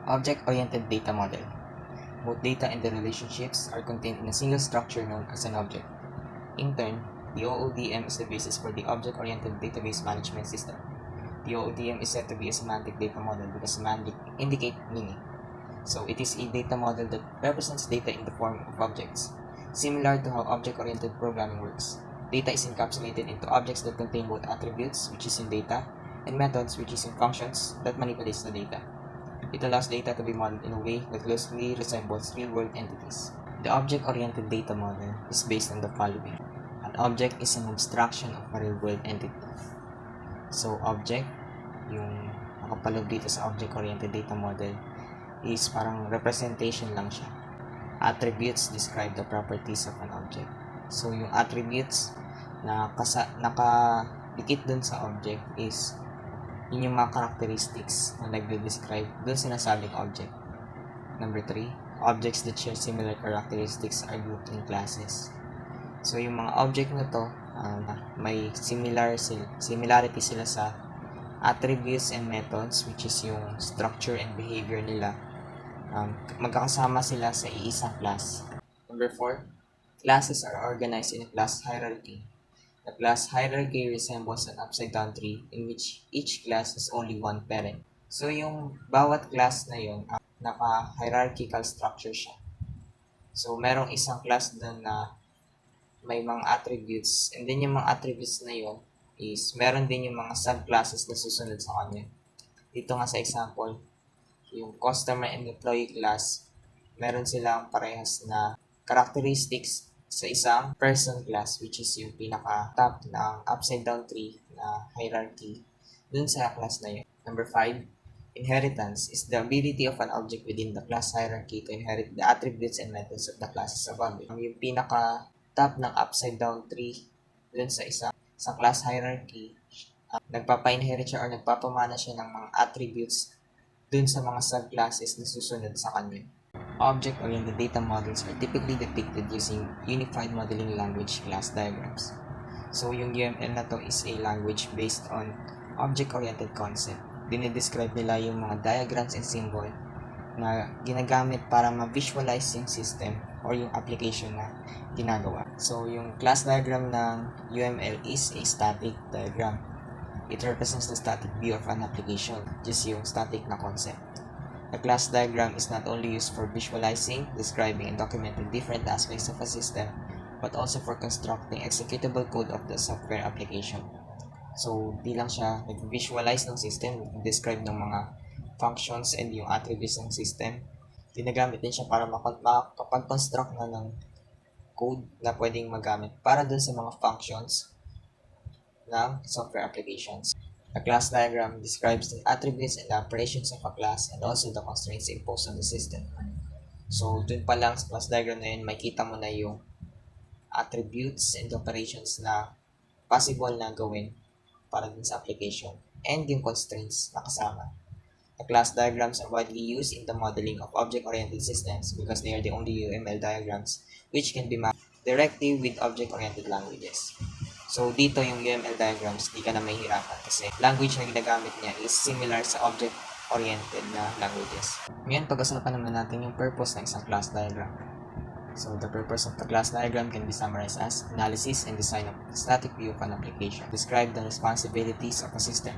Object-oriented data model. Both data and their relationships are contained in a single structure known as an object. In turn, the OODM is the basis for the Object-Oriented Database Management System. The OODM is said to be a semantic data model because semantic indicate meaning. So it is a data model that represents data in the form of objects. Similar to how object-oriented programming works, data is encapsulated into objects that contain both attributes, which is in data, and methods, which is in functions that manipulates the data. It allows data to be modeled in a way that closely resembles real-world entities. The object-oriented data model is based on the following. An object is an abstraction of a real-world entity. So, object, yung nakapaloob dito sa object-oriented data model, is parang representation lang siya. Attributes describe the properties of an object. So, yung attributes na nakadikit dun sa object is yun yung mga characteristics na nagde-describe dun sinasabing object. Number 3, objects that share similar characteristics are grouped in classes. So, yung mga object na to, may similarity sila sa attributes and methods, which is yung structure and behavior nila. Magkakasama sila sa iisang class. Number 4, classes are organized in a class hierarchy. The class hierarchy resembles an upside-down tree in which each class has only one parent. So, yung bawat class na yun, naka-hierarchical structure siya. So, merong isang class doon na may mga attributes, and then yung mga attributes na yun is meron din yung mga subclasses na susunod sa kanya. Dito nga sa example, yung customer and employee class, meron silang parehas na characteristics sa isang person class, which is yung pinaka-top ng upside-down tree na hierarchy dun sa class na yun. Number 5, inheritance is the ability of an object within the class hierarchy to inherit the attributes and methods of the classes above it. Yung pinaka-top ng upside-down tree dun sa isang class hierarchy, nagpapa-inherit siya or nagpapamana siya ng mga attributes dun sa mga subclasses na susunod sa kanya. Object-oriented data models are typically depicted using Unified Modeling Language class diagrams. So, yung UML na to is a language based on object-oriented concept. Dinidescribe nila yung mga diagrams and symbol na ginagamit para ma-visualize yung system or yung application na ginagawa. So, yung class diagram ng UML is a static diagram. It represents the static view of an application, just yung static na concept. The class diagram is not only used for visualizing, describing, and documenting different aspects of a system, but also for constructing executable code of the software application. So, di lang siya nag-visualize ng system, describe ng mga functions and yung attributes ng system. Ginagamit din siya para makapag-construct na ng code na pwedeng magamit para dun sa mga functions ng software applications. The class diagram describes the attributes and the operations of a class and also the constraints imposed on the system. So, dun pa lang sa class diagram na yun, makita mo na yung attributes and operations na possible na gawin para dun sa application and yung constraints na kasama. The class diagrams are widely used in the modeling of object-oriented systems because they are the only UML diagrams which can be mapped directly with object-oriented languages. So, dito yung UML diagrams, di ka na mahihirapan kasi language na ginagamit niya is similar sa object-oriented na languages. Ngayon, pag-usapan naman natin yung purpose ng isang class diagram. So, the purpose of the class diagram can be summarized as analysis and design of the static view of an application. Describe the responsibilities of a system.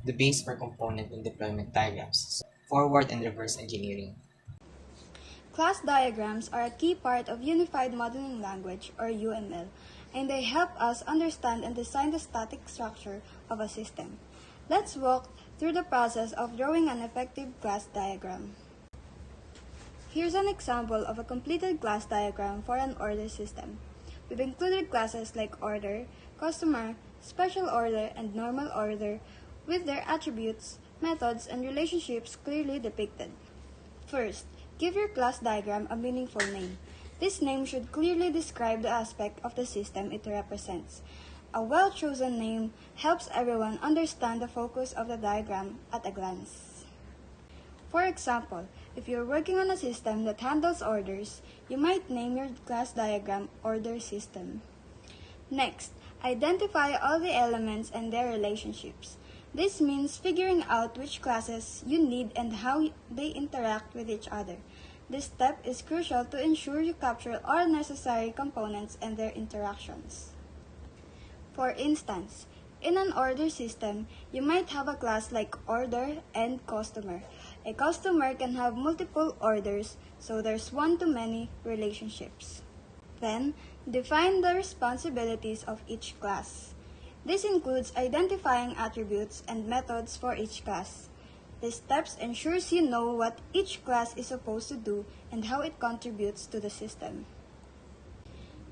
The base for component and deployment diagrams. So, forward and reverse engineering. Class diagrams are a key part of Unified Modeling Language, or UML, and they help us understand and design the static structure of a system. Let's walk through the process of drawing an effective class diagram. Here's an example of a completed class diagram for an order system. We've included classes like order, customer, special order, and normal order with their attributes, methods, and relationships clearly depicted. First, give your class diagram a meaningful name. This name should clearly describe the aspect of the system it represents. A well-chosen name helps everyone understand the focus of the diagram at a glance. For example, if you're working on a system that handles orders, you might name your class diagram Order System. Next, identify all the elements and their relationships. This means figuring out which classes you need and how they interact with each other. This step is crucial to ensure you capture all necessary components and their interactions. For instance, in an order system, you might have a class like order and customer. A customer can have multiple orders, so there's one-to-many relationships. Then, define the responsibilities of each class. This includes identifying attributes and methods for each class. These steps ensures you know what each class is supposed to do and how it contributes to the system.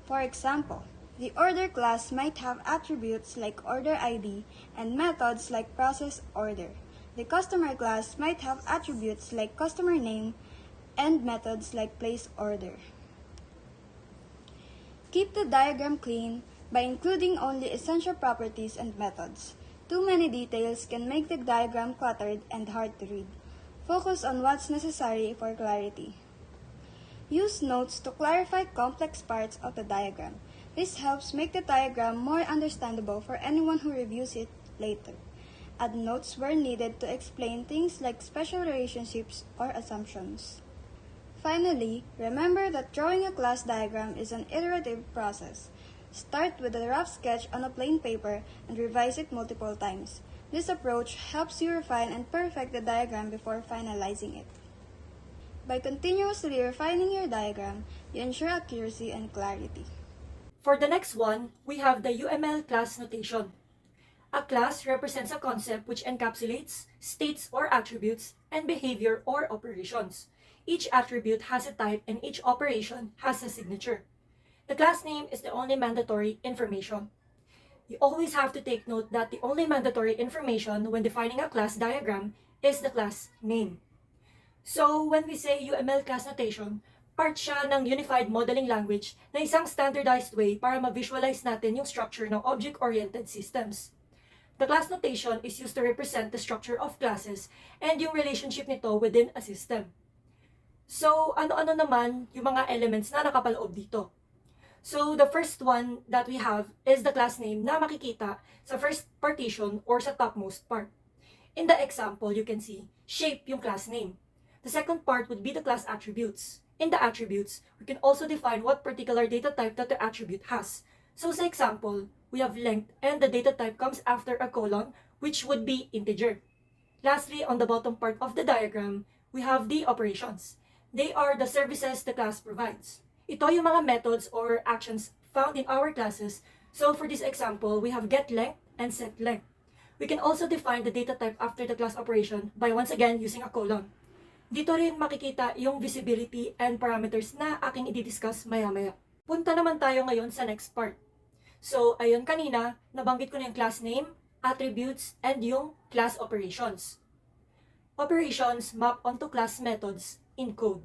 For example, the order class might have attributes like order ID and methods like process order. The customer class might have attributes like customer name and methods like place order. Keep the diagram clean by including only essential properties and methods. Too many details can make the diagram cluttered and hard to read. Focus on what's necessary for clarity. Use notes to clarify complex parts of the diagram. This helps make the diagram more understandable for anyone who reviews it later. Add notes where needed to explain things like special relationships or assumptions. Finally, remember that drawing a class diagram is an iterative process. Start with a rough sketch on a plain paper and revise it multiple times. This approach helps you refine and perfect the diagram before finalizing it. By continuously refining your diagram, you ensure accuracy and clarity. For the next one, we have the UML class notation. A class represents a concept which encapsulates states or attributes and behavior or operations. Each attribute has a type and each operation has a signature. The class name is the only mandatory information. You always have to take note that the only mandatory information when defining a class diagram is the class name. So, when we say UML class notation, part siya ng Unified Modeling Language na isang standardized way para ma-visualize natin yung structure ng object-oriented systems. The class notation is used to represent the structure of classes and yung relationship nito within a system. So, ano-ano naman yung mga elements na nakapaloob dito? So, the first one that we have is the class name na makikita sa first partition or sa topmost part. In the example, you can see shape yung class name. The second part would be the class attributes. In the attributes, we can also define what particular data type that the attribute has. So, sa example, we have length and the data type comes after a colon, which would be integer. Lastly, on the bottom part of the diagram, we have the operations. They are the services the class provides. Ito yung mga methods or actions found in our classes. So, for this example, we have get length and set length. We can also define the data type after the class operation by once again using a colon. Dito rin makikita yung visibility and parameters na aking i-discuss maya-maya. Punta naman tayo ngayon sa next part. So, ayun kanina, nabanggit ko na yung class name, attributes, and yung class operations. Operations map onto class methods in code.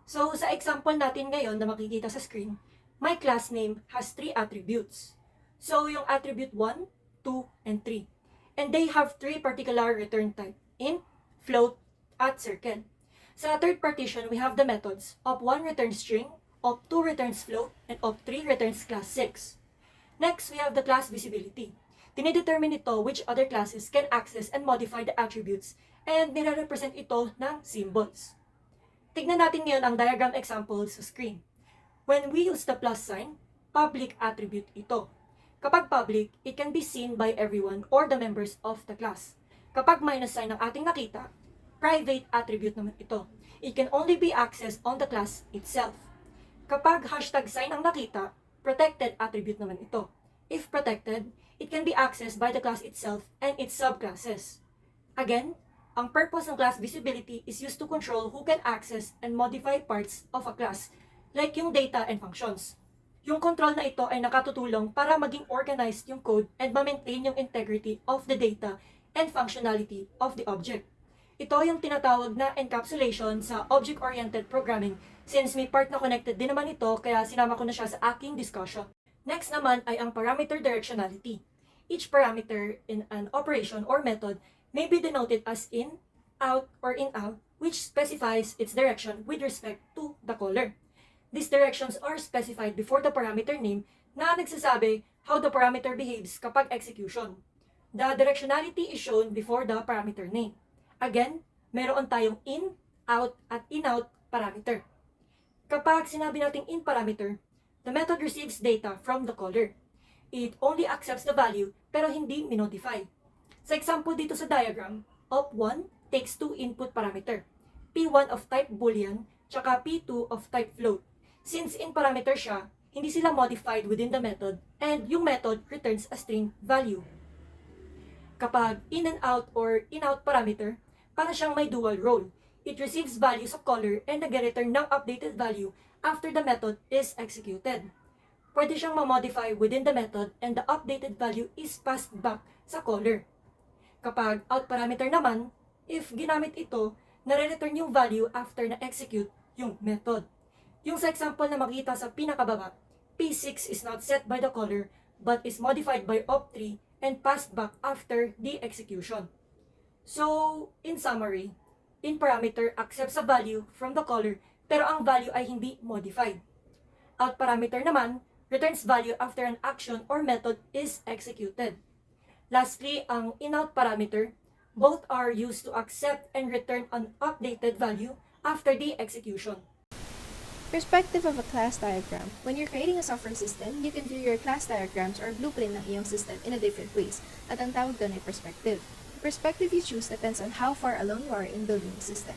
So, sa example natin ngayon na makikita sa screen, my class name has 3 attributes. So, yung attribute 1, 2, and 3. And they have 3 particular return type, int, float, at circle. Sa third partition, we have the methods of 1 returns string, of 2 returns float, and of 3 returns class 6. Next, we have the class visibility. Tinidetermine ito which other classes can access and modify the attributes and nire-represent ito ng symbols. Tignan natin ngayon ang diagram example sa screen. When we use the plus sign, public attribute ito. Kapag public, it can be seen by everyone or the members of the class. Kapag minus sign ang ating nakita, private attribute naman ito. It can only be accessed on the class itself. Kapag hashtag sign ang nakita, protected attribute naman ito. If protected, it can be accessed by the class itself and its subclasses. Again, ang purpose ng class visibility is used to control who can access and modify parts of a class, like yung data and functions. Yung control na ito ay nakatutulong para maging organized yung code and ma-maintain yung integrity of the data and functionality of the object. Ito yung tinatawag na encapsulation sa object-oriented programming since may part na connected din naman ito kaya sinama ko na siya sa aking discussion. Next naman ay ang parameter directionality. Each parameter in an operation or method may be denoted as in, out, or in-out, which specifies its direction with respect to the caller. These directions are specified before the parameter name na nagsasabi how the parameter behaves kapag execution. the directionality is shown before the parameter name. Again, meron tayong in, out, at in-out parameter. Kapag sinabi nating in parameter, the method receives data from the caller. It only accepts the value pero hindi minodify. Sa example dito sa diagram, op1 takes two input parameter, p1 of type boolean, tsaka p2 of type float. Since in parameter siya, hindi sila modified within the method and yung method returns a string value. Kapag in and out or in-out parameter, para siyang may dual role. It receives value sa caller and nag-return ng updated value after the method is executed. Pwede siyang ma-modify within the method and the updated value is passed back sa caller. Kapag out parameter naman, if ginamit ito, nare-return yung value after na-execute yung method. Yung sa example na makita sa pinakababa, P6 is not set by the caller but is modified by op3 and passed back after the execution. So, in summary, in parameter accepts a value from the caller pero ang value ay hindi modified. Out parameter naman returns value after an action or method is executed. Lastly, ang in-out parameter, both are used to accept and return an updated value after the execution. Perspective of a class diagram. When you're creating a software system, you can view your class diagrams or blueprint ng iyong system in a different ways, at ang tawag doon ay perspective. The perspective you choose depends on how far along you are in building the system.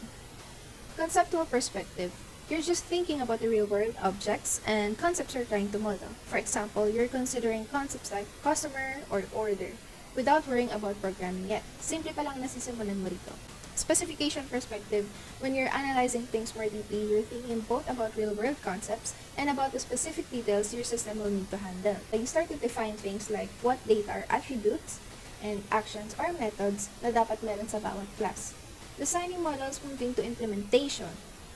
Conceptual perspective. You're just thinking about the real-world objects and concepts you're trying to model. For example, you're considering concepts like customer or order without worrying about programming yet. Simple pa lang nasisimulan mo rito. Specification perspective. When you're analyzing things more deeply, you're thinking both about real-world concepts and about the specific details your system will need to handle. You start to define things like what data are attributes and actions or methods na dapat meron sa bawat class. Designing models moving to implementation.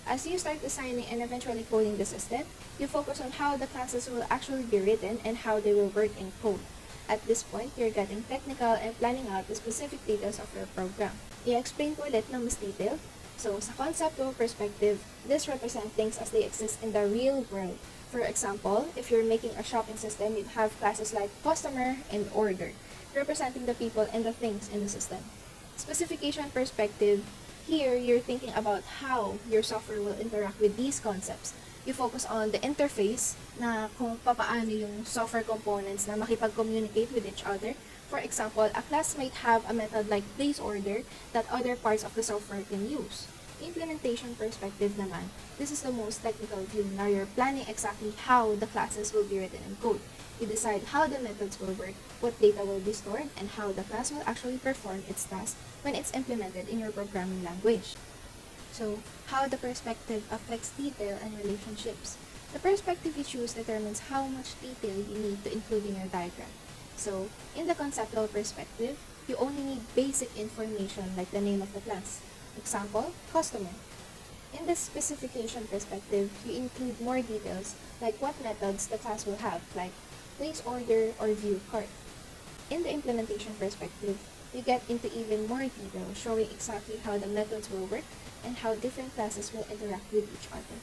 As you start designing and eventually coding the system, you focus on how the classes will actually be written and how they will work in code. At this point, you're getting technical and planning out the specific details of your program. I-explain ko ulit ng mas detail. So, sa conceptual perspective, this represents things as they exist in the real world. For example, if you're making a shopping system, you'd have classes like customer and order, representing the people and the things in the system. Specification perspective, here, you're thinking about how your software will interact with these concepts. You focus on the interface na kung papaano yung software components na makipag-communicate with each other. For example, a class might have a method like place order that other parts of the software can use. Implementation perspective naman, this is the most technical view na you're planning exactly how the classes will be written in code. You decide how the methods will work, what data will be stored, and how the class will actually perform its task when it's implemented in your programming language. So, how the perspective affects detail and relationships. The perspective you choose determines how much detail you need to include in your diagram. So, in the conceptual perspective, you only need basic information like the name of the class. Example, customer. In the specification perspective, you include more details like what methods the class will have, like place order or view cart. In the implementation perspective, you get into even more detail, showing exactly how the methods will work and how different classes will interact with each other.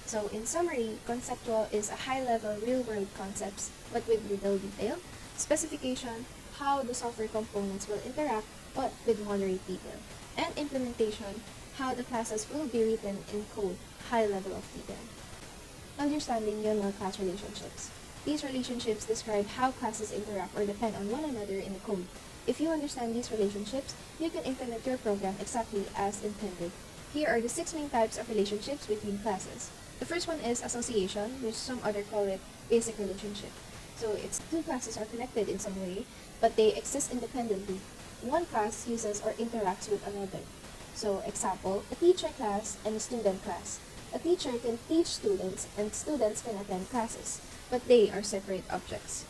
So, in summary, conceptual is a high-level real-world concepts, but with little detail. Specification, how the software components will interact, but with moderate detail. And implementation, how the classes will be written in code, high level of detail. Understanding UML-class relationships. These relationships describe how classes interact or depend on one another in the code. If you understand these relationships, you can implement your program exactly as intended. Here are the 6 main types of relationships between classes. The first one is association, which some other call it basic relationship. So it's two classes are connected in some way, but they exist independently. One class uses or interacts with another. So example, a teacher class and a student class. A teacher can teach students and students can attend classes, but they are separate objects.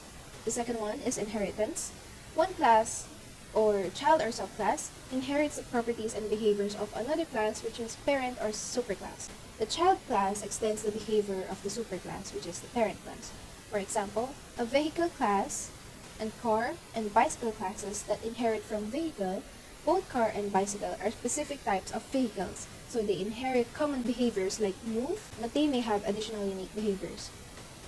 The second one is inheritance. One class or child or subclass inherits the properties and behaviors of another class, which is parent or superclass. The child class extends the behavior of the superclass, which is the parent class. For example, a vehicle class and car and bicycle classes that inherit from vehicle, both car and bicycle are specific types of vehicles, so they inherit common behaviors like move, but they may have additional unique behaviors.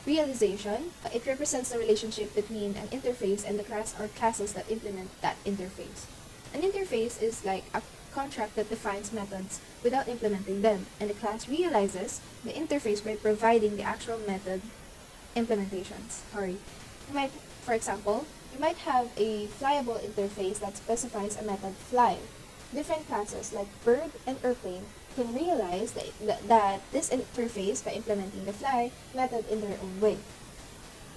Realization, it represents the relationship between an interface and the class or classes that implement that interface. An interface is like a contract that defines methods without implementing them, and the class realizes the interface by providing the actual method implementations. For example, you might have a flyable interface that specifies a method fly. Different classes like bird and airplane can realize that this interface by implementing the fly method in their own way.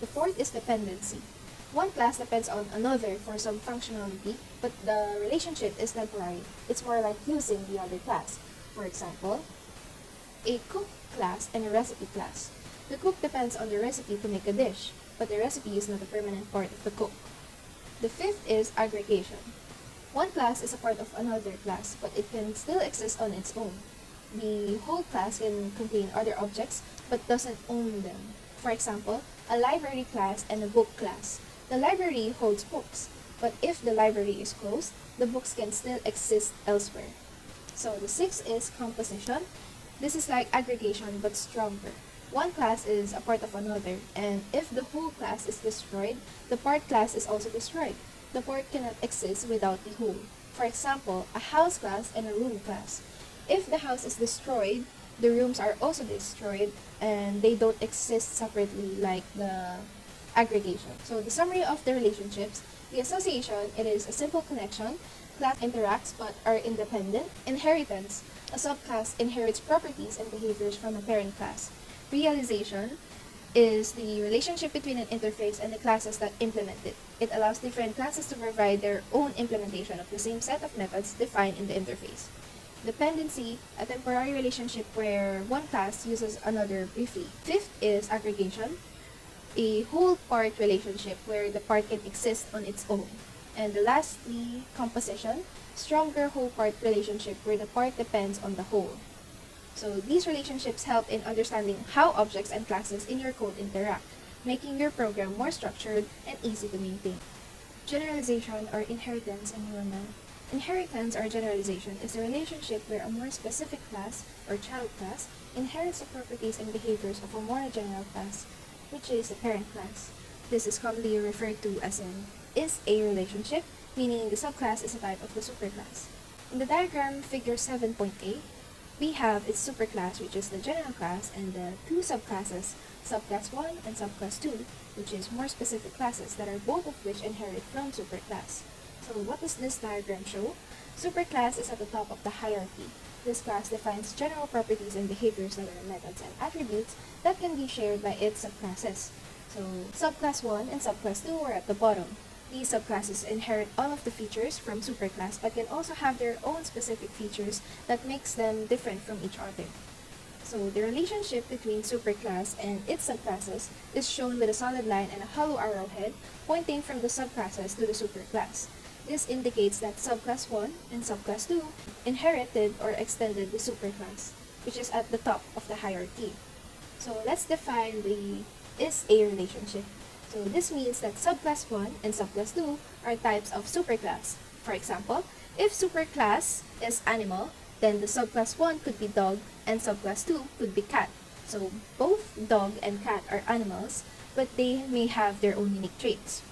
The fourth is dependency. One class depends on another for some functionality, but the relationship is temporary. It's more like using the other class. For example, a cook class and a recipe class. The cook depends on the recipe to make a dish, but the recipe is not a permanent part of the cook. The fifth is aggregation. One class is a part of another class, but it can still exist on its own. The whole class can contain other objects, but doesn't own them. For example, a library class and a book class. The library holds books, but if the library is closed, the books can still exist elsewhere. So the sixth is composition. This is like aggregation but stronger. One class is a part of another, and if the whole class is destroyed, the part class is also destroyed. The part cannot exist without the whole. For example, a house class and a room class. If the house is destroyed, the rooms are also destroyed, and they don't exist separately like the aggregation. So the summary of the relationships: the association, it is a simple connection. Class interacts but are independent. Inheritance, a subclass inherits properties and behaviors from a parent class. Realization is the relationship between an interface and the classes that implement it. It allows different classes to provide their own implementation of the same set of methods defined in the interface. Dependency, a temporary relationship where one class uses another briefly. Fifth is aggregation, a whole part relationship where the part can exist on its own. And lastly, composition, stronger whole part relationship where the part depends on the whole. So these relationships help in understanding how objects and classes in your code interact, making your program more structured and easy to maintain. Generalization or inheritance in UML. Inheritance or generalization is a relationship where a more specific class or child class inherits the properties and behaviors of a more general class, which is the parent class. This is commonly referred to as an is-a relationship, meaning the subclass is a type of the superclass. In the diagram figure 7.8, we have its superclass, which is the general class, and the two subclasses, subclass 1 and subclass 2, which is more specific classes that are both of which inherit from superclass. So what does this diagram show? Superclass is at the top of the hierarchy. This class defines general properties and behaviors that are methods and attributes that can be shared by its subclasses. So subclass 1 and subclass 2 are at the bottom. These subclasses inherit all of the features from superclass but can also have their own specific features that makes them different from each other. So the relationship between superclass and its subclasses is shown with a solid line and a hollow arrowhead pointing from the subclasses to the superclass. This indicates that subclass 1 and subclass 2 inherited or extended the superclass, which is at the top of the hierarchy. So let's define the is-a relationship. So this means that subclass 1 and subclass 2 are types of superclass. For example, if superclass is animal, then the subclass 1 could be dog and subclass 2 could be cat. So both dog and cat are animals, but they may have their own unique traits.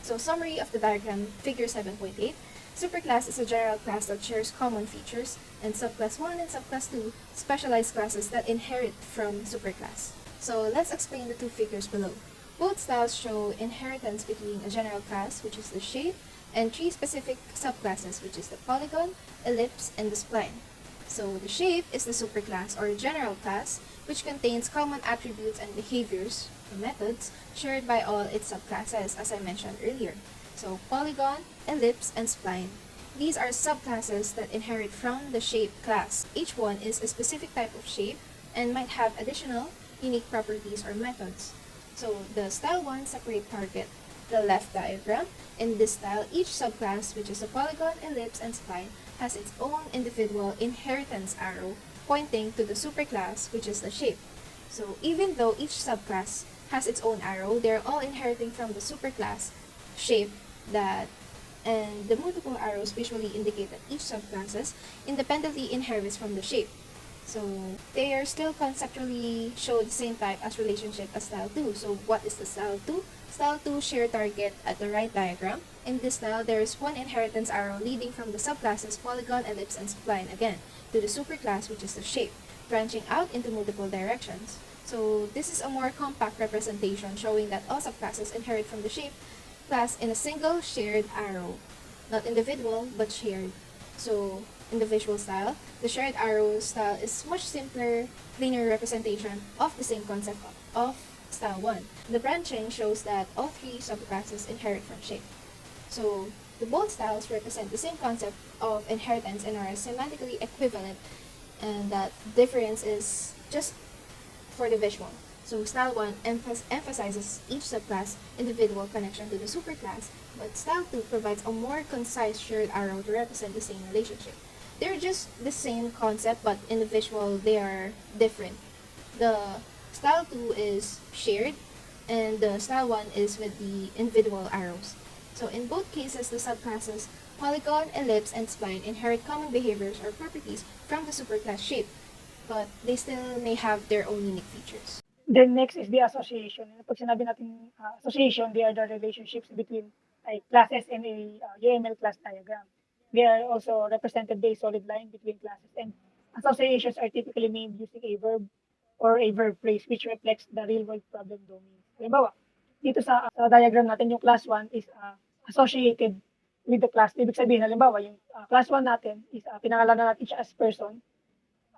So summary of the diagram figure 7.8, superclass is a general class that shares common features, and subclass 1 and subclass 2 specialized classes that inherit from superclass. So let's explain the two figures below. Both styles show inheritance between a general class, which is the shape, and three specific subclasses, which is the polygon, ellipse, and the spline. So the shape is the superclass or general class, which contains common attributes and behaviors, or methods, shared by all its subclasses, as I mentioned earlier. So polygon, ellipse, and spline. These are subclasses that inherit from the shape class. Each one is a specific type of shape and might have additional unique properties or methods. So the style 1 separate target the left diagram. In this style, each subclass, which is the polygon, ellipse, and spline, has its own individual inheritance arrow pointing to the superclass, which is the shape. So even though each subclass has its own arrow, they're all inheriting from the superclass shape and the multiple arrows visually indicate that each subclasses independently inherits from the shape. So they are still conceptually show the same type as relationship as style 2. So what is the style 2? Style 2 share target at the right diagram. In this style, there is one inheritance arrow leading from the subclasses polygon, ellipse, and spline again to the superclass, which is the shape, branching out into multiple directions. So this is a more compact representation showing that all subclasses inherit from the shape class in a single shared arrow. Not individual, but shared. So in the visual style, the shared arrow style is much simpler, cleaner representation of the same concept of style 1. The branching shows that all three subclasses inherit from shape. So the both styles represent the same concept of inheritance and are semantically equivalent, and that difference is just for the visual. So style 1 emphasizes each subclass individual connection to the superclass, but style 2 provides a more concise shared arrow to represent the same relationship. They're just the same concept, but in the visual they are different. The style 2 is shared, and the style 1 is with the individual arrows. So in both cases, the subclasses polygon, ellipse, and spline inherit common behaviors or properties from the superclass shape, but they still may have their own unique features. Then next is the association. Pag sinabi natin association, they are the relationships between like classes in a UML class diagram. They are also represented by a solid line between classes, and associations are typically named using a verb or a verb phrase which reflects the real world problem domains. Halimbawa, dito sa diagram natin, yung class 1 is associated with the class. Ibig sabihin, halimbawa, yung class 1 natin is pinangalanan natin siya as person,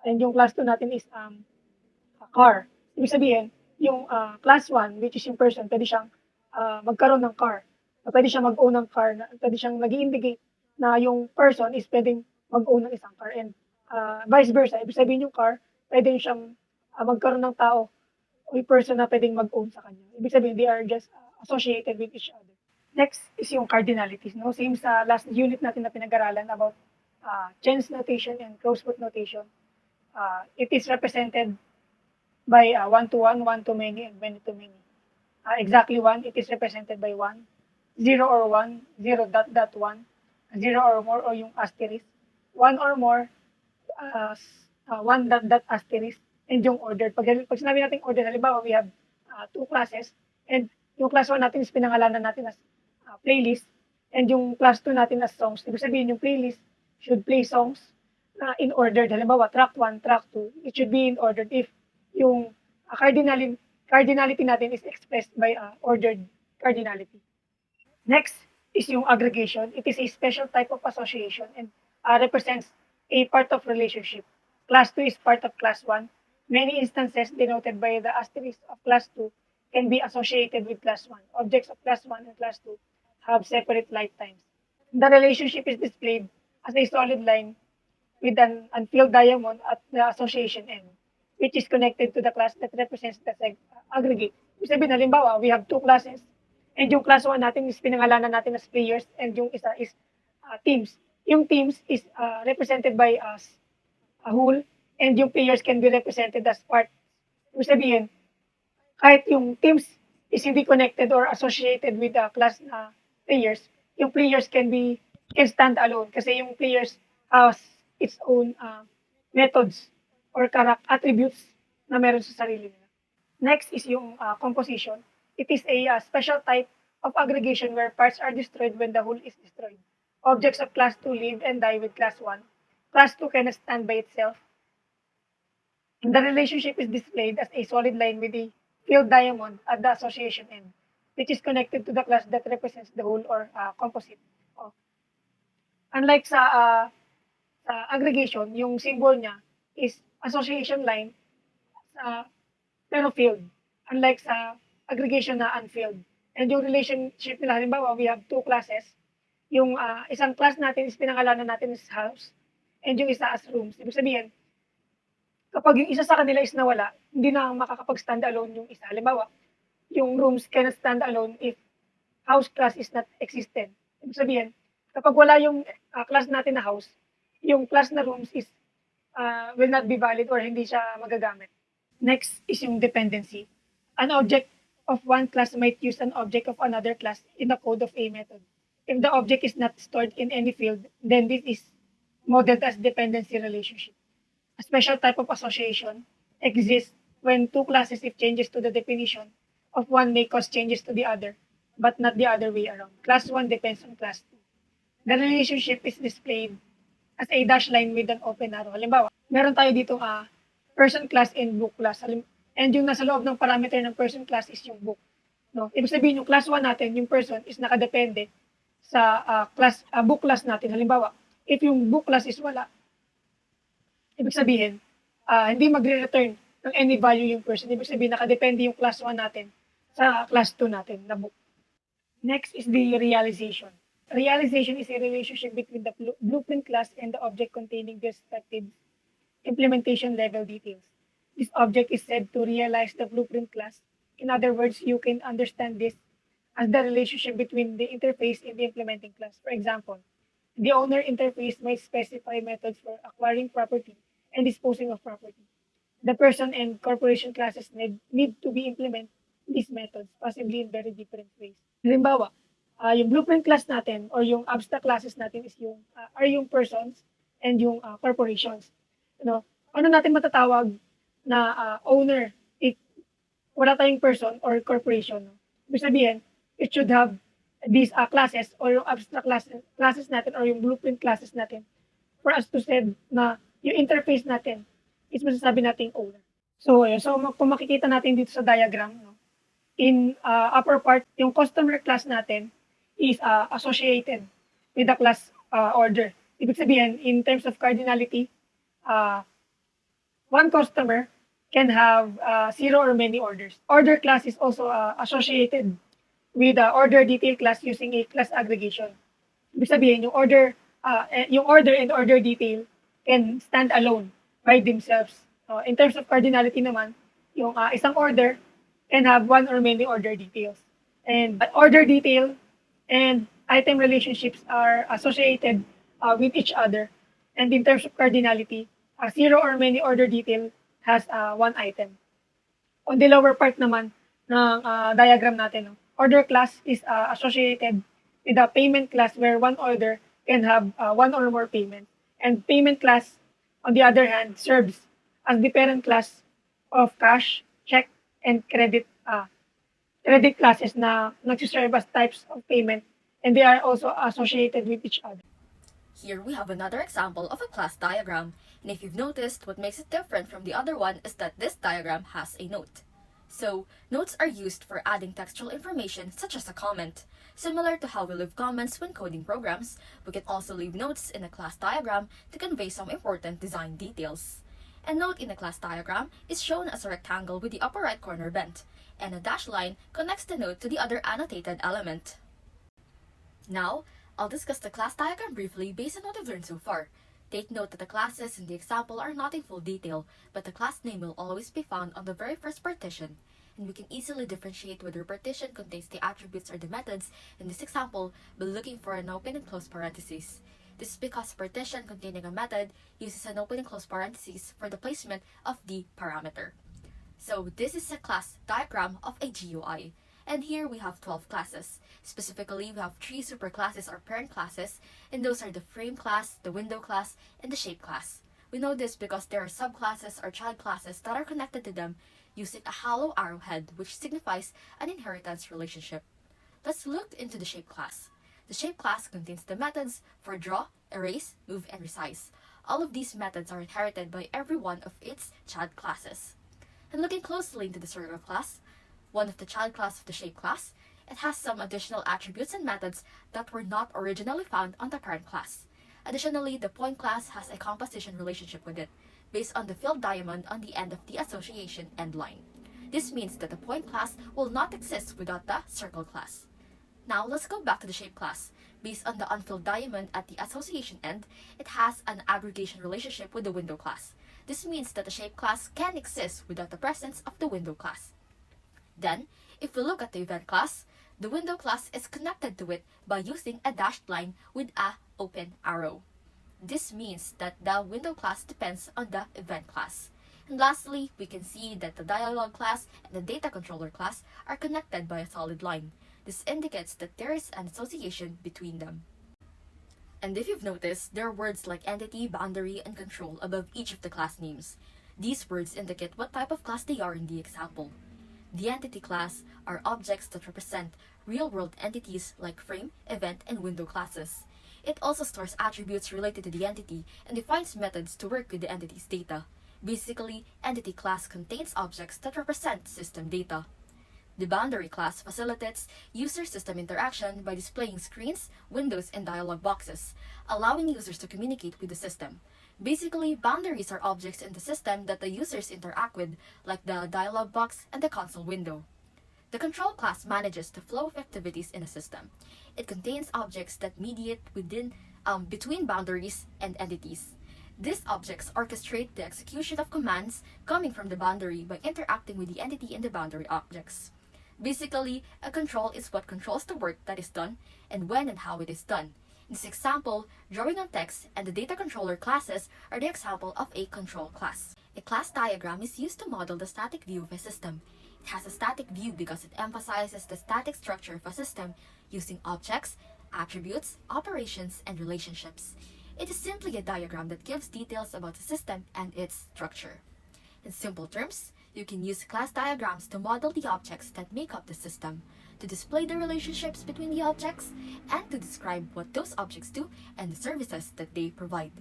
and yung class 2 natin is car. Ibig sabihin, yung class 1, which is yung person, pwede siyang magkaroon ng car. Pwede siyang mag-own ng car. Pwede siyang nag-indicate na yung person is pwedeng mag-own ng isang car. And vice versa. Ibig sabihin yung car, pwede siyang magkaroon ng tao o yung person na pwedeng mag-own sa kanya. Ibig sabihin, they are just associated with each other. Next is yung cardinalities. No? Same sa last unit natin na pinag-aralan about chance notation and close foot notation. It is represented by 1 to 1, 1 to many, and many to many. Exactly 1, it is represented by 1. 0 or 1, 0 dot dot 1. 0 or more o yung asterisk. 1 or more, 1 dot dot asterisk. And yung ordered. Pag sinabi natin ordered, halimbawa we have 2 classes, and yung class 1 natin is pinangalanan natin as playlist, and yung class 2 natin as songs. Ibig sabihin yung playlist should play songs in order. Halimbawa, track 1, track 2, it should be in order if yung cardinality natin is expressed by ordered cardinality. Next is yung aggregation. It is a special type of association and represents a part of relationship. Class 2 is part of class 1. Many instances denoted by the asterisk of class 2 can be associated with class 1. Objects of class 1 and class 2 have separate lifetimes. The relationship is displayed as a solid line with an unfilled diamond at the association end, which is connected to the class that represents the aggregate. Ibig sabihin, halimbawa, we have 2 classes, and yung class 1 natin is pinangalanan natin as players, and yung isa is teams. Yung teams is represented by a whole, and yung players can be represented as parts. Ibig sabihin, kahit yung teams is hindi connected or associated with the class na players, yung players can stand alone kasi yung players has its own methods or attributes na meron sa sarili nila. Next is yung composition. It is a special type of aggregation where parts are destroyed when the whole is destroyed. Objects of class 2 live and die with class 1. Class 2 cannot stand by itself. And the relationship is displayed as a solid line with a filled diamond at the association end, which is connected to the class that represents the whole or composite. Unlike sa aggregation, yung symbol niya is association line pero filled. Unlike sa aggregation na unfilled. And yung relationship nila, halimbawa, we have 2 classes. Yung isang class natin is pinangalanan natin is house, and yung isa as rooms. Ibig sabihin, kapag yung isa sa kanila is nawala, hindi na makakapag-stand alone yung isa. Halimbawa, yung rooms cannot stand alone if house class is not existent. Ibig sabihin, kapag wala yung class natin na house, yung class na rooms is will not be valid or hindi siya magagamit. Next is yung dependency. An object of one class might use an object of another class in the code of a method. If the object is not stored in any field, then this is modeled as dependency relationship. A special type of association exists when two classes, if changes to the definition of one may cause changes to the other, but not the other way around. Class 1 depends on class 2. The relationship is displayed as a dash line with an open arrow. Halimbawa, meron tayo dito person class and book class. And yung nasa loob ng parameter ng person class is yung book. No? Ibig sabihin, yung class 1 natin, yung person is nakadepende sa book class natin. Halimbawa, if yung book class is wala, ibig sabihin, hindi magre-return ng any value yung person. Ibig sabihin, nakadepende yung class 1 natin sa class 2 natin na book. Next is the realization. Realization is a relationship between the blueprint class and the object containing the respective implementation level details. This object is said to realize the blueprint class. In other words, you can understand this as the relationship between the interface and the implementing class. For example, the owner interface may specify methods for acquiring property and disposing of property. The person and corporation classes need to be implement these methods, possibly in very different ways. Halimbawa, yung blueprint class natin or yung abstract classes natin is are yung persons and yung corporations. Ano natin matatawag na owner if wala tayong person or corporation? Ibig sabihin, it should have these classes or yung abstract classes natin or yung blueprint classes natin for us to say na yung interface natin is masasabi nating owner. So kung makikita natin dito sa diagram, in upper part, yung customer class natin is associated with the class order. Ibig sabihin, in terms of cardinality, one customer can have 0 or many orders. Order class is also associated with the order detail class using a class aggregation. Ibig sabihin, yung order and order detail can stand alone by themselves. In terms of cardinality naman, yung isang order can have 1 or many order details. And order detail and item relationships are associated with each other. And in terms of cardinality, 0 or many order detail has 1 item. On the lower part naman ng diagram natin, order class is associated with a payment class where one order can have 1 or more payments. And payment class, on the other hand, serves as the parent class of cash, check, and credit classes na nagsiserve as types of payment, and they are also associated with each other. Here we have another example of a class diagram, and if you've noticed, what makes it different from the other one is that this diagram has a note. So, notes are used for adding textual information such as a comment. Similar to how we leave comments when coding programs, we can also leave notes in a class diagram to convey some important design details. A note in a class diagram is shown as a rectangle with the upper right corner bent, and a dashed line connects the note to the other annotated element. Now, I'll discuss the class diagram briefly based on what I've learned so far. Take note that the classes in the example are not in full detail, but the class name will always be found on the very first partition, and we can easily differentiate whether partition contains the attributes or the methods in this example by looking for an open and closed parentheses. This is because partition containing a method uses an open and closed parentheses for the placement of the parameter. So this is a class diagram of a GUI. And here we have 12 classes. Specifically, we have 3 superclasses or parent classes, and those are the frame class, the window class, and the shape class. We know this because there are subclasses or child classes that are connected to them using a hollow arrowhead, which signifies an inheritance relationship. Let's look into the shape class. The shape class contains the methods for draw, erase, move, and resize. All of these methods are inherited by every one of its child classes. And looking closely into the circle class, one of the child class of the shape class, it has some additional attributes and methods that were not originally found on the parent class. Additionally, the point class has a composition relationship with it, based on the filled diamond on the end of the association end line. This means that the point class will not exist without the circle class. Now, let's go back to the shape class. Based on the unfilled diamond at the association end, it has an aggregation relationship with the window class. This means that the shape class can exist without the presence of the window class. Then, if we look at the event class, the window class is connected to it by using a dashed line with a open arrow. This means that the window class depends on the event class. And lastly, we can see that the dialog class and the data controller class are connected by a solid line. This indicates that there is an association between them. And if you've noticed, there are words like entity, boundary, and control above each of the class names. These words indicate what type of class they are in the example. The entity class are objects that represent real-world entities like frame, event, and window classes. It also stores attributes related to the entity and defines methods to work with the entity's data. Basically, entity class contains objects that represent system data. The boundary class facilitates user-system interaction by displaying screens, windows, and dialog boxes, allowing users to communicate with the system. Basically, boundaries are objects in the system that the users interact with, like the dialog box and the console window. The control class manages the flow of activities in a system. It contains objects that mediate between boundaries and entities. These objects orchestrate the execution of commands coming from the boundary by interacting with the entity in the boundary objects. Basically, a control is what controls the work that is done and when and how it is done. In this example, drawing on text and the data controller classes are the example of a control class. A class diagram is used to model the static view of a system. It has a static view because it emphasizes the static structure of a system using objects, attributes, operations, and relationships. It is simply a diagram that gives details about the system and its structure. In simple terms, you can use class diagrams to model the objects that make up the system, to display the relationships between the objects, and to describe what those objects do and the services that they provide.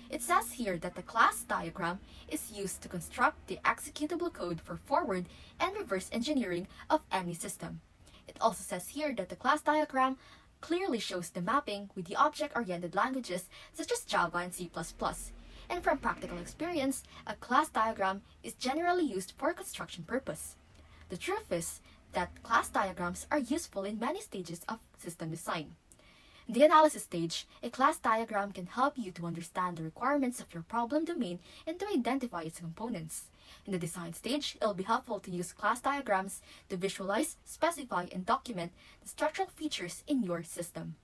It says here that the class diagram is used to construct the executable code for forward and reverse engineering of any system. It also says here that the class diagram clearly shows the mapping with the object-oriented languages such as Java and C++. And from practical experience, a class diagram is generally used for construction purpose. The truth is that class diagrams are useful in many stages of system design. In the analysis stage, a class diagram can help you to understand the requirements of your problem domain and to identify its components. In the design stage, it will be helpful to use class diagrams to visualize, specify, and document the structural features in your system.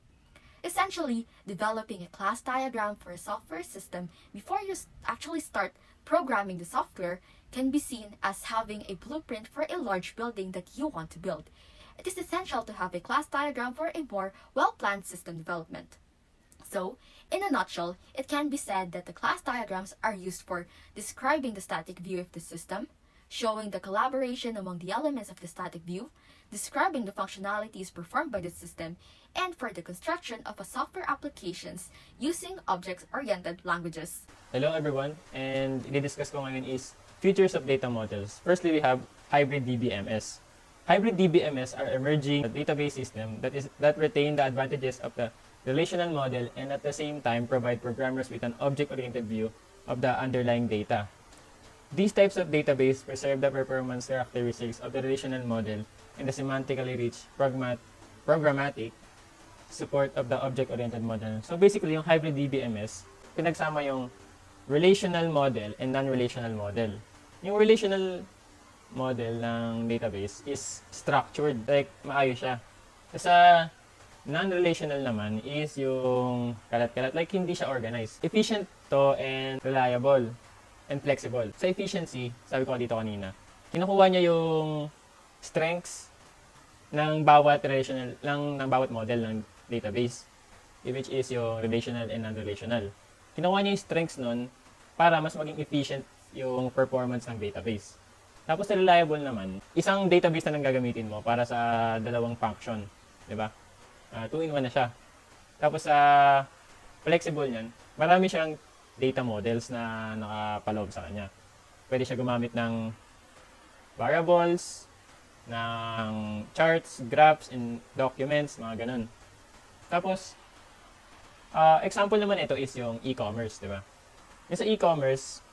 Essentially, developing a class diagram for a software system before you actually start programming the software can be seen as having a blueprint for a large building that you want to build. It is essential to have a class diagram for a more well-planned system development. So, in a nutshell, it can be said that the class diagrams are used for describing the static view of the system, showing the collaboration among the elements of the static view, describing the functionalities performed by the system, and for the construction of a software applications using object-oriented languages. Hello everyone, and i-discuss ko ngayon is features of data models. Firstly, we have hybrid DBMS. Hybrid DBMS are emerging database system that retain the advantages of the relational model and at the same time provide programmers with an object-oriented view of the underlying data. These types of database preserve the performance characteristics of the relational model and the semantically rich programmatic support of the object-oriented model. So basically, yung hybrid DBMS, pinagsama yung relational model and non-relational model. Yung relational model ng database is structured, like maayos siya. Sa non-relational naman is yung kalat-kalat, like hindi siya organized. Efficient to and reliable and flexible. Sa efficiency, sabi ko dito kanina, kinukuha niya yung strengths ng bawat bawat model ng database, which is yung relational and non-relational. Kinukuha niya yung strengths nun para mas maging efficient yung performance ng database. Tapos sa reliable naman, isang database na nang gagamitin mo para sa dalawang function, di ba? 2-in-1 na siya. Tapos sa flexible niyan, marami siyang data models na nakapaloob sa kanya. Pwede siya gumamit ng variables, ng charts, graphs, and documents, mga ganun. Tapos, example naman ito is yung e-commerce, di ba? Yung sa e-commerce,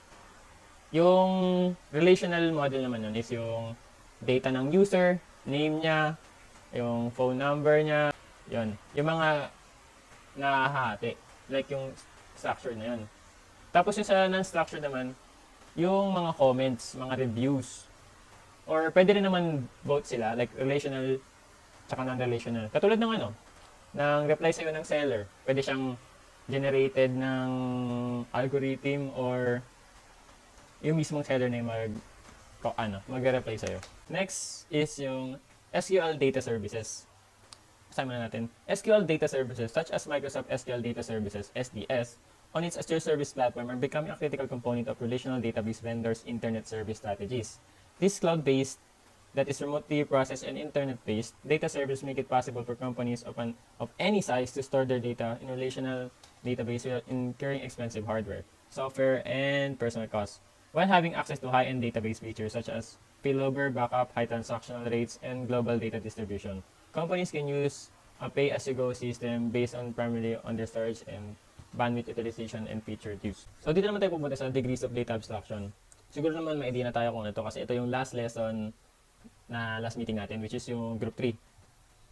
yung relational model naman nun is yung data ng user, name niya, yung phone number niya, yun. Yung mga nahahati, like yung structure na yun. Tapos yung sa non-structured naman, yung mga comments, mga reviews, or pwede rin naman both sila, like relational tsaka non-relational. Katulad ng ng reply sa'yo ng seller, pwede siyang generated ng algorithm or yung mismong seller na yung mag-reply sa'yo. Next is yung SQL data services. basahin muna natin. SQL data services such as Microsoft SQL Data Services, SDS, on its Azure Service Platform are becoming a critical component of relational database vendors' internet service strategies. This cloud-based, that is remotely processed and internet-based, data service make it possible for companies of any size to store their data in relational database without incurring expensive hardware, software, and personal costs, while having access to high-end database features such as failover, backup, high transactional rates, and global data distribution. Companies can use a pay-as-you-go system based on primarily on their storage and bandwidth utilization and feature use. So dito naman tayo pupunta sa degrees of data abstraction. Siguro naman may idea na tayo kung ano to kasi ito yung last lesson na last meeting natin, which is yung group 3.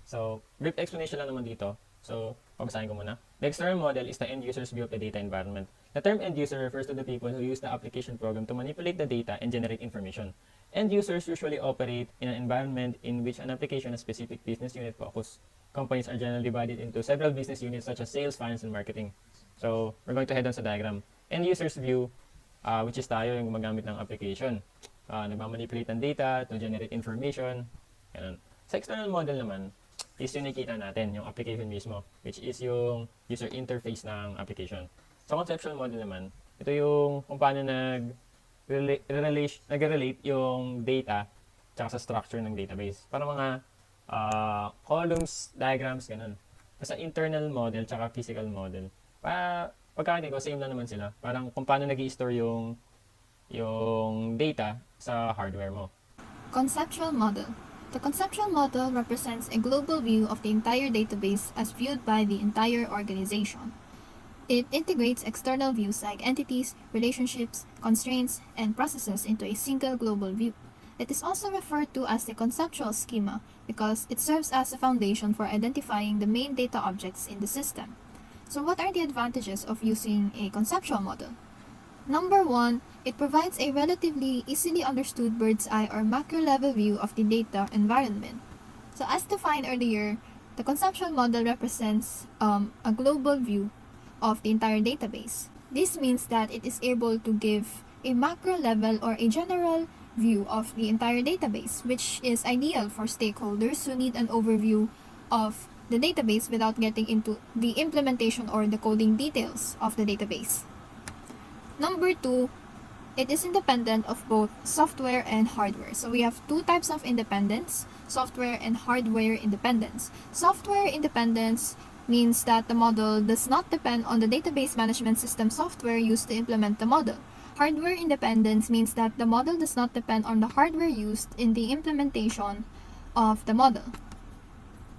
So, brief explanation lang naman dito. So, pabasahin ko muna. The external model is the end user's view of the data environment. The term end user refers to the people who use the application program to manipulate the data and generate information. End users usually operate in an environment in which an application has specific business unit focus. Companies are generally divided into several business units such as sales, finance, and marketing. So, we're going to head on sa diagram. End user's view, which is tayo yung gumagamit ng application. Nagmamanipulate ng data to generate information. Ganun. Sa external model naman, is yung nakikita natin, yung application mismo, which is yung user interface ng application. Sa conceptual model naman, ito yung kung paano nag-relate yung data tsaka sa structure ng database. Para mga columns, diagrams, ganun. Sa internal model tsaka physical model. Pagkakita ko, same lang naman sila. Parang kung paano nag-i-store yung data sa hardware mo. Conceptual model. The conceptual model represents a global view of the entire database as viewed by the entire organization. It integrates external views like entities, relationships, constraints, and processes into a single global view. It is also referred to as the conceptual schema because it serves as a foundation for identifying the main data objects in the system. So what are the advantages of using a conceptual model? Number 1, it provides a relatively easily understood bird's eye or macro level view of the data environment. So as defined earlier, the conceptual model represents a global view of the entire database. This means that it is able to give a macro level or a general view of the entire database, which is ideal for stakeholders who need an overview of the database without getting into the implementation or the coding details of the database. Number 2, it is independent of both software and hardware. So we have two types of independence, software and hardware independence. Software independence means that the model does not depend on the database management system software used to implement the model. Hardware independence means that the model does not depend on the hardware used in the implementation of the model.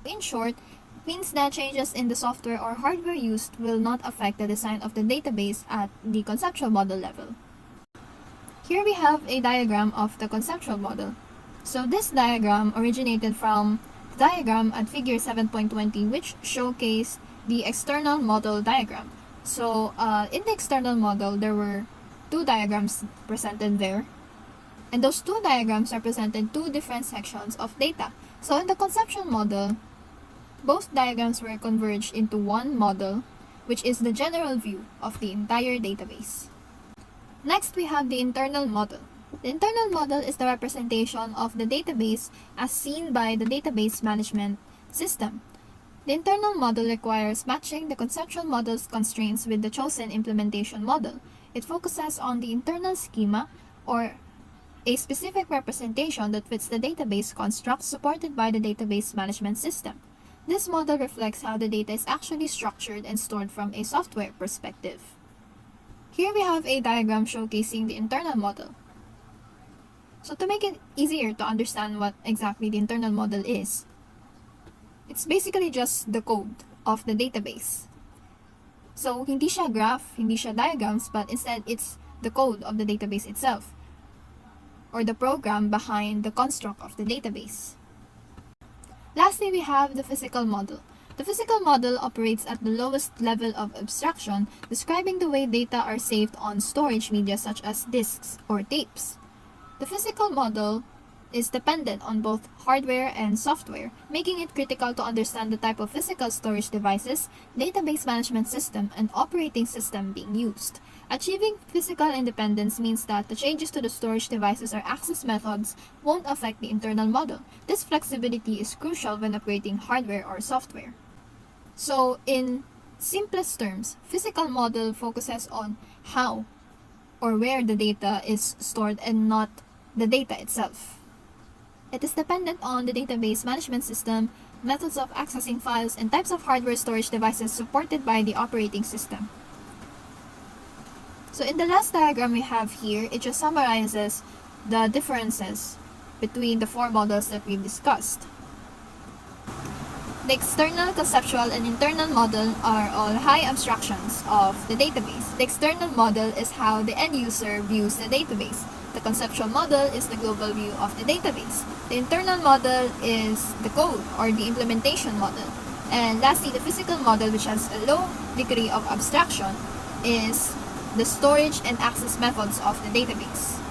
In short, means that changes in the software or hardware used will not affect the design of the database at the conceptual model level. Here we have a diagram of the conceptual model. So this diagram originated from the diagram at figure 7.20, which showcased the external model diagram. So in the external model, there were two diagrams presented there. And those two diagrams represented two different sections of data. So in the conceptual model, both diagrams were converged into one model, which is the general view of the entire database. Next, we have the internal model. The internal model is the representation of the database as seen by the database management system. The internal model requires matching the conceptual model's constraints with the chosen implementation model. It focuses on the internal schema or a specific representation that fits the database construct supported by the database management system. This model reflects how the data is actually structured and stored from a software perspective. Here we have a diagram showcasing the internal model. So to make it easier to understand what exactly the internal model is, it's basically just the code of the database. So hindi siya graph, hindi siya diagrams, but instead it's the code of the database itself, or the program behind the construct of the database. Lastly, we have the physical model. The physical model operates at the lowest level of abstraction, describing the way data are saved on storage media such as disks or tapes. The physical model is dependent on both hardware and software, making it critical to understand the type of physical storage devices, database management system, and operating system being used. Achieving physical independence means that the changes to the storage devices or access methods won't affect the internal model. This flexibility is crucial when upgrading hardware or software. So, in simplest terms, physical model focuses on how or where the data is stored and not the data itself. It is dependent on the database management system, methods of accessing files, and types of hardware storage devices supported by the operating system. So in the last diagram we have here, it just summarizes the differences between the four models that we've discussed. The external, conceptual, and internal model are all high abstractions of the database. The external model is how the end user views the database. The conceptual model is the global view of the database. The internal model is the code or the implementation model. And lastly, the physical model, which has a low degree of abstraction, is the storage and access methods of the database.